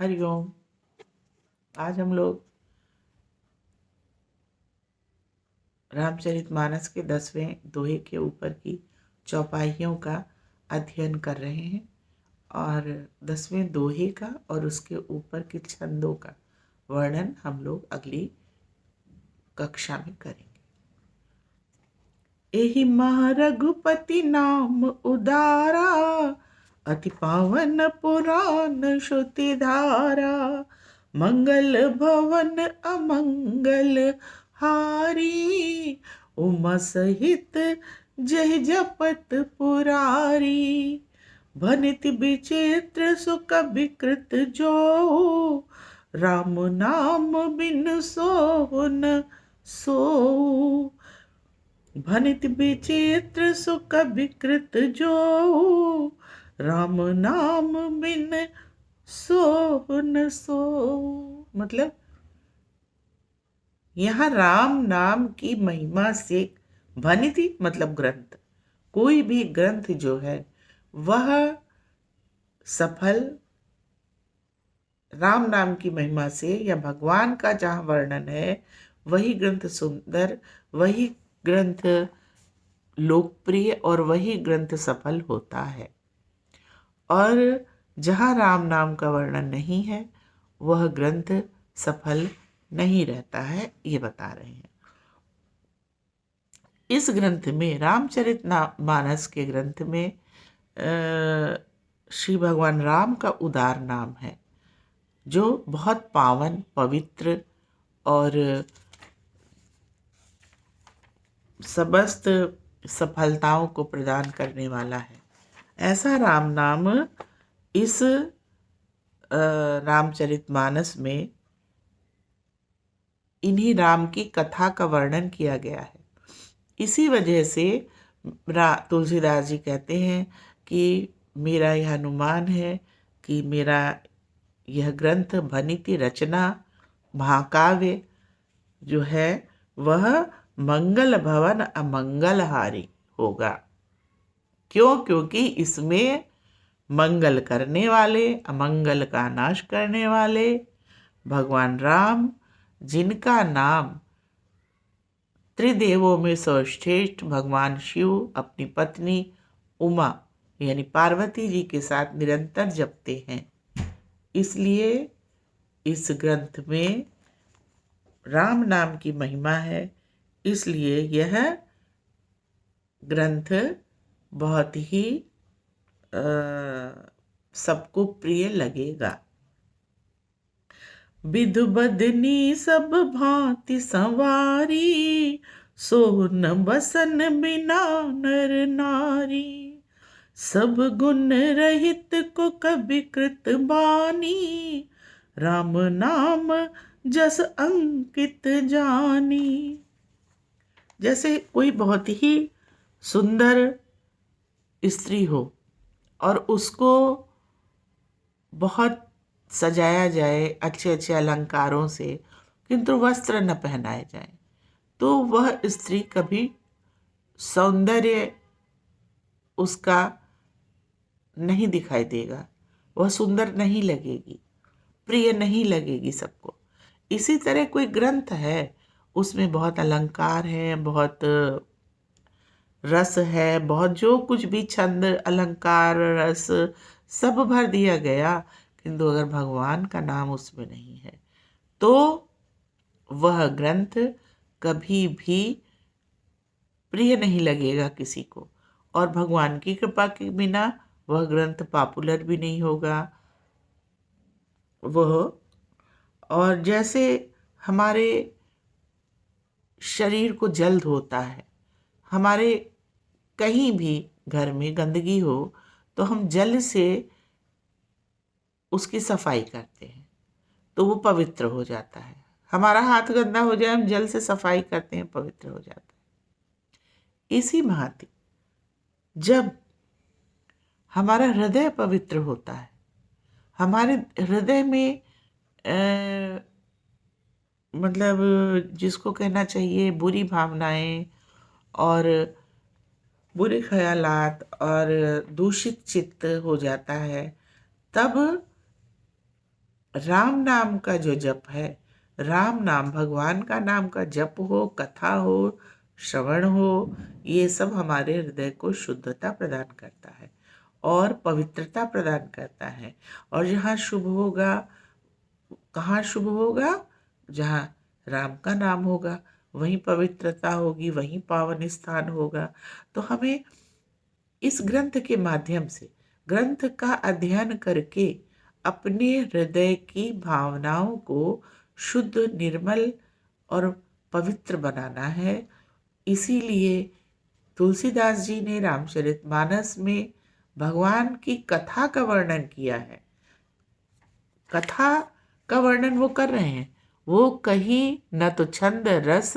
हरिओम। आज हम लोग रामचरितमानस के 10वें दोहे के ऊपर की चौपाइयों का अध्ययन कर रहे हैं और 10वें दोहे का और उसके ऊपर के छंदों का वर्णन हम लोग अगली कक्षा में करेंगे। एहि महा रघुपति नाम उदारा, अति पावन पुराण श्रुति धारा। मंगल भवन अमंगल हारी, उमा सहित जय जपत पुरारी। भनित विचित्र सुख विकृत जो, राम नाम बिन सोहन सो। भनित विचित्र सुख विकृत जो, राम नाम बिन सोहन सो। मतलब यहाँ राम नाम की महिमा से, भनिति मतलब ग्रंथ, कोई भी ग्रंथ जो है वह सफल राम नाम की महिमा से, या भगवान का जहाँ वर्णन है वही ग्रंथ सुंदर, वही ग्रंथ लोकप्रिय और वही ग्रंथ सफल होता है। और जहाँ राम नाम का वर्णन नहीं है वह ग्रंथ सफल नहीं रहता है, ये बता रहे हैं। इस ग्रंथ में, रामचरितमानस के ग्रंथ में श्री भगवान राम का उदार नाम है, जो बहुत पावन, पवित्र और समस्त सफलताओं को प्रदान करने वाला है। ऐसा राम नाम इस रामचरितमानस में इन्हीं राम की कथा का वर्णन किया गया है। इसी वजह से तुलसीदास जी कहते हैं कि मेरा यह अनुमान है कि मेरा यह ग्रंथ भनिति रचना महाकाव्य जो है वह मंगल भवन अमंगलहारी होगा। क्यों? क्योंकि इसमें मंगल करने वाले, अमंगल का नाश करने वाले भगवान राम, जिनका नाम त्रिदेवों में सर्वश्रेष्ठ भगवान शिव अपनी पत्नी उमा यानी पार्वती जी के साथ निरंतर जपते हैं, इसलिए इस ग्रंथ में राम नाम की महिमा है। इसलिए यह ग्रंथ बहुत ही सबको प्रिय लगेगा। विधु बदनी सब भांति संवारी, सोन बसन बिना नर नारी। सब गुण रहित को कभी कृत बानी, राम नाम जस अंकित जानी। जैसे कोई बहुत ही सुंदर स्त्री हो और उसको बहुत सजाया जाए अच्छे अच्छे अलंकारों से, किंतु वस्त्र न पहनाए जाए, तो वह स्त्री कभी सौंदर्य उसका नहीं दिखाई देगा, वह सुंदर नहीं लगेगी, प्रिय नहीं लगेगी सबको। इसी तरह कोई ग्रंथ है, उसमें बहुत अलंकार है, बहुत रस है, बहुत जो कुछ भी छंद अलंकार रस सब भर दिया गया, किंतु अगर भगवान का नाम उसमें नहीं है तो वह ग्रंथ कभी भी प्रिय नहीं लगेगा किसी को, और भगवान की कृपा के बिना वह ग्रंथ पॉपुलर भी नहीं होगा। वह और जैसे हमारे शरीर को जल्द होता है, हमारे कहीं भी घर में गंदगी हो तो हम जल से उसकी सफाई करते हैं तो वो पवित्र हो जाता है। हमारा हाथ गंदा हो जाए, हम जल से सफाई करते हैं, पवित्र हो जाता है। इसी भांति जब हमारा हृदय पवित्र होता है, हमारे हृदय में मतलब जिसको कहना चाहिए बुरी भावनाएं और बुरे ख्यालात और दूषित चित्त हो जाता है, तब राम नाम का जो जप है, राम नाम, भगवान का नाम का जप हो, कथा हो, श्रवण हो, ये सब हमारे हृदय को शुद्धता प्रदान करता है और पवित्रता प्रदान करता है। और जहाँ शुभ होगा, कहाँ शुभ होगा? जहाँ राम का नाम होगा, वहीं पवित्रता होगी, वहीं पावन स्थान होगा। तो हमें इस ग्रंथ के माध्यम से, ग्रंथ का अध्ययन करके अपने हृदय की भावनाओं को शुद्ध, निर्मल और पवित्र बनाना है। इसीलिए तुलसीदास जी ने रामचरितमानस में भगवान की कथा का वर्णन किया है। कथा का वर्णन वो कर रहे हैं, वो कहीं न तो छंद रस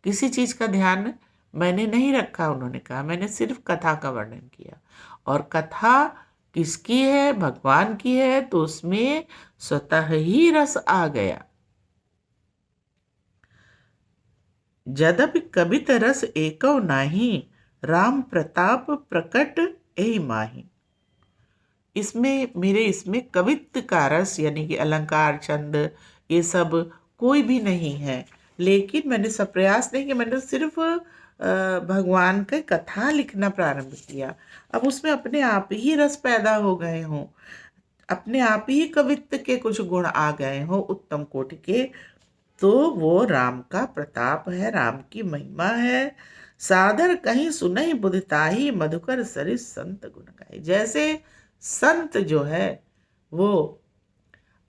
किसी चीज का ध्यान मैंने नहीं रखा। उन्होंने कहा मैंने सिर्फ कथा का वर्णन किया। और कथा किसकी है? भगवान की है, तो उसमें स्वतः ही रस आ गया। जदपि कबित रस एकौ नाही, राम प्रताप प्रकट एहि माही। इसमें कवित्व का रस यानी कि अलंकार, छंद, ये सब कोई भी नहीं है। लेकिन मैंने सब प्रयास नहीं किया, मैंने सिर्फ भगवान की कथा लिखना प्रारंभ किया। अब उसमें अपने आप ही रस पैदा हो गए हों, अपने आप ही कवित्व के कुछ गुण आ गए हों उत्तम कोटि के, तो वो राम का प्रताप है, राम की महिमा है। सादर कहीं सुनहि बुधिताही, मधुकर सरिस संत गुण गाए। जैसे संत जो है वो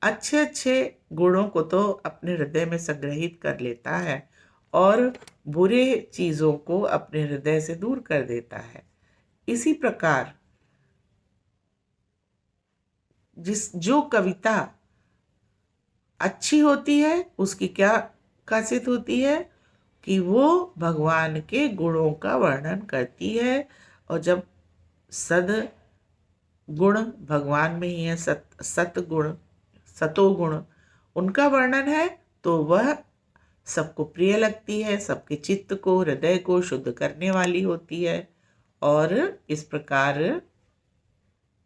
अच्छे अच्छे गुणों को तो अपने हृदय में संग्रहित कर लेता है और बुरे चीजों को अपने हृदय से दूर कर देता है। इसी प्रकार जो कविता अच्छी होती है उसकी क्या खासियत होती है कि वो भगवान के गुणों का वर्णन करती है। और जब सद गुण भगवान में ही है, सतगुण, सतोगुण, उनका वर्णन है, तो वह सबको प्रिय लगती है, सबके चित्त को, हृदय को शुद्ध करने वाली होती है। और इस प्रकार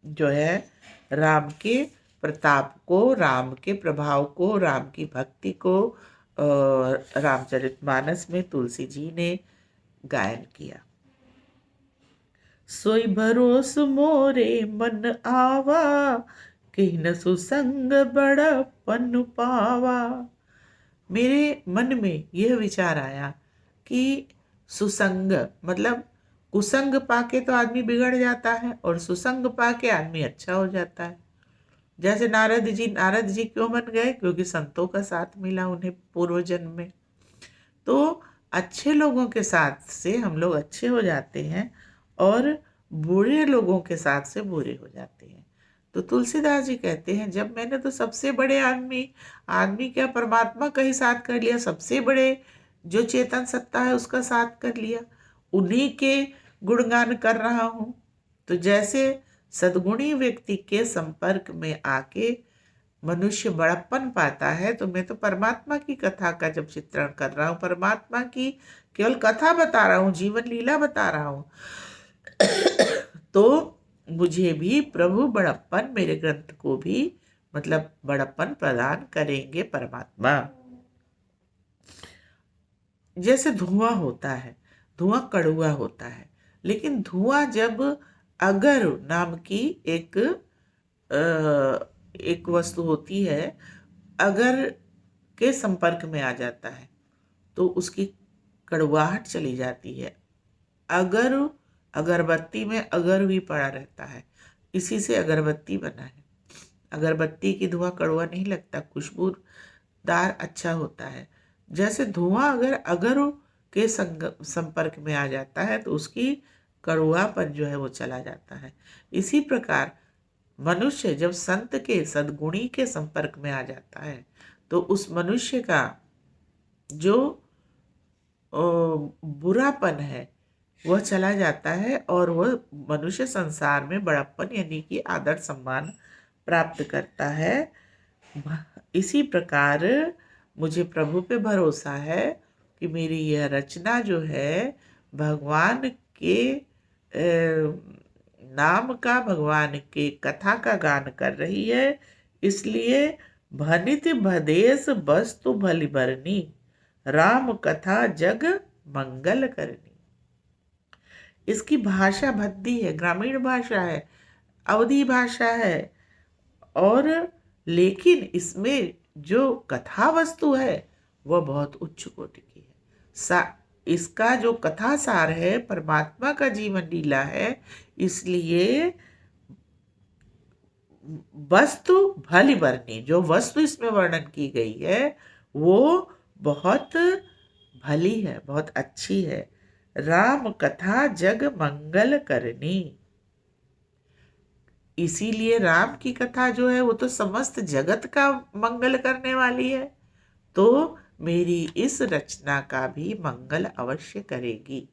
जो है राम के प्रताप को, राम के प्रभाव को, राम की भक्ति को रामचरितमानस में तुलसी जी ने गायन किया। सोई भरोस मोरे मन आवा, किन सुसंग बड़पन पावा। मेरे मन में यह विचार आया कि सुसंग मतलब कुसंग पाके तो आदमी बिगड़ जाता है और सुसंग पाके आदमी अच्छा हो जाता है। जैसे नारद जी क्यों बन गए? क्योंकि संतों का साथ मिला उन्हें पूर्व जन्म में। तो अच्छे लोगों के साथ से हम लोग अच्छे हो जाते हैं और बुरे लोगों के साथ से बुरे हो जाते हैं। तो तुलसीदास जी कहते हैं जब मैंने तो सबसे बड़े आदमी क्या परमात्मा का ही साथ कर लिया, सबसे बड़े जो चेतन सत्ता है उसका साथ कर लिया, उन्हीं के गुणगान कर रहा हूँ। तो जैसे सद्गुणी व्यक्ति के संपर्क में आके मनुष्य बड़प्पन पाता है, तो मैं तो परमात्मा की कथा का जब चित्रण कर रहा हूँ, परमात्मा की केवल कथा बता रहा हूँ, जीवन लीला बता रहा हूँ, तो मुझे भी प्रभु बड़प्पन, मेरे ग्रंथ को भी मतलब बड़प्पन प्रदान करेंगे परमात्मा। जैसे धुआं होता है, धुआं कड़वा होता है, लेकिन धुआं जब अगर नाम की एक वस्तु होती है, अगर के संपर्क में आ जाता है तो उसकी कड़वाहट चली जाती है। अगर अगरबत्ती में अगर भी पड़ा रहता है, इसी से अगरबत्ती बना है। अगरबत्ती की धुआं कड़वा नहीं लगता, खुशबूदार अच्छा होता है। जैसे धुआं अगर के संपर्क में आ जाता है तो उसकी कड़वापन जो है वो चला जाता है। इसी प्रकार मनुष्य जब संत के, सद्गुणी के संपर्क में आ जाता है तो उस मनुष्य का जो बुरापन है वह चला जाता है और वह मनुष्य संसार में बड़प्पन यानी कि आदर सम्मान प्राप्त करता है। इसी प्रकार मुझे प्रभु पे भरोसा है कि मेरी यह रचना जो है भगवान के नाम का, भगवान के कथा का गान कर रही है। इसलिए भनित भदेस वस्तु भली भरनी, राम कथा जग मंगल करनी। इसकी भाषा भद्दी है, ग्रामीण भाषा है, अवधी भाषा है, और लेकिन इसमें जो कथा वस्तु है वह बहुत उच्च कोटि की है। इसका जो कथा सार है परमात्मा का जीवन लीला है, इसलिए वस्तु भली बरनी, जो वस्तु इसमें वर्णन की गई है वो बहुत भली है, बहुत अच्छी है। राम कथा जग मंगल करनी, इसीलिए राम की कथा जो है वो तो समस्त जगत का मंगल करने वाली है, तो मेरी इस रचना का भी मंगल अवश्य करेगी।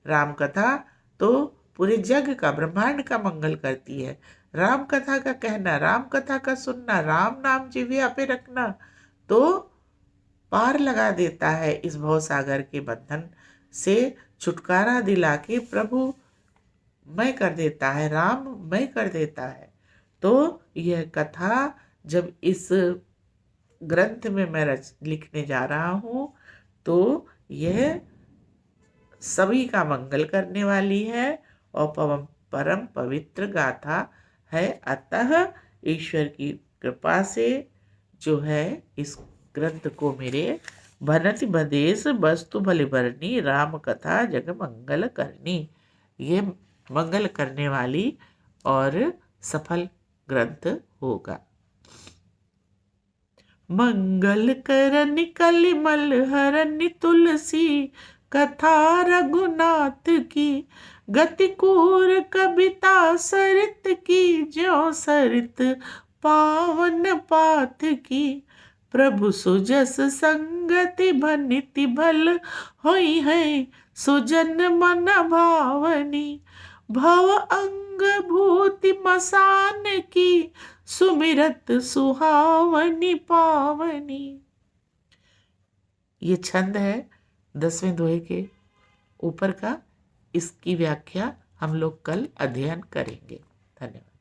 राम कथा तो पूरे जग का, ब्रह्मांड का मंगल करती है। राम कथा का कहना, राम कथा का सुनना, राम नाम जिह्वा पे रखना तो पार लगा देता है इस भवसागर के बंधन से, छुटकारा दिला के प्रभु मैं कर देता है, राम मैं कर देता है। तो यह कथा जब इस ग्रंथ में मैं लिखने जा रहा हूँ तो यह सभी का मंगल करने वाली है और परम पवित्र गाथा है। अतः ईश्वर की कृपा से जो है इस ग्रंथ को मेरे भनति भदेश वस्तु भली भरनी, राम कथा जग मंगल करनी, ये मंगल करने वाली और सफल ग्रंथ होगा। मंगल करनि कलिमल हरनि तुलसी, कथा रघुनाथ की गति कूर कविता सरित की, ज्यों सरित पावन पाथ की। प्रभु सुजस संगति भनिति भल होई है, सुजन मन भावनी। भव अंग भूति मसान की, सुमिरत सुहावनी पावनी। ये छंद है 10वें दोहे के ऊपर का। इसकी व्याख्या हम लोग कल अध्ययन करेंगे। धन्यवाद।